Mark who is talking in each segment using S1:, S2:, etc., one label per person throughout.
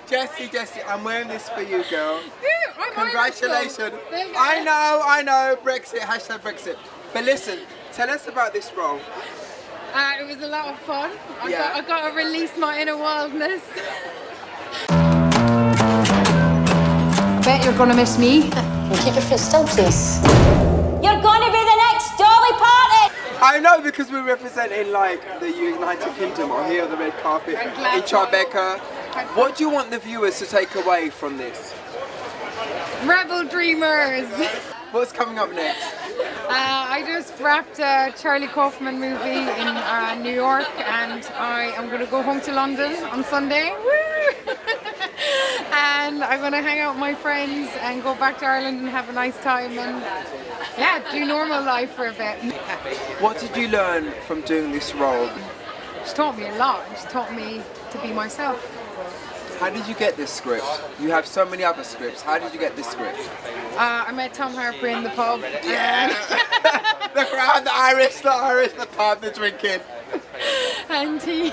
S1: Jessie, I'm wearing this for you, girl.
S2: I'm
S1: Congratulations.
S2: Irish,
S1: I know, Brexit, hashtag Brexit. But listen, tell us about this role.
S2: It was a lot of fun. I
S1: Yeah.
S2: got to release my inner wildness.
S3: I bet you're gonna miss me.
S4: Keep your foot still, please. You're going to be the next Dolly Parton!
S1: I know, because we're representing like the United Kingdom or here on the red carpet in Tribeca. What do you want the viewers to take away from this?
S2: Rebel Dreamers.
S1: What's coming up next?
S2: I just wrapped a Charlie Kaufman movie in New York, and I am going to go home to London on Sunday. Woo! And I'm going to hang out with my friends and go back to Ireland and have a nice time and do normal life for a bit.
S1: What did you learn from doing this role?
S2: She taught me a lot. She taught me to be myself.
S1: How did you get this script? You have so many other scripts. How did you get this script?
S2: I met Tom Harper in the pub.
S1: Yeah! The crowd, the Irish, the pub, the drinking.
S2: And he...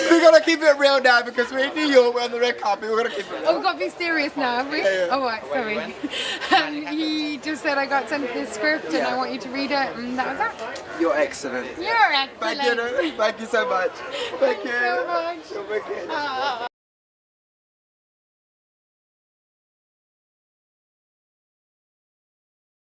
S1: We're gonna keep it real now because we're in New York, we're on the red carpet, we're gonna keep it real.
S2: Oh, we've got to be serious now, have we?
S1: Yeah.
S2: Oh, right, sorry. And he just said, I got sent this script and I want you to read it, and that was that.
S1: You're excellent.
S2: You're excellent.
S1: Thank you so much. Thank you.
S2: So much.
S1: You're wicked.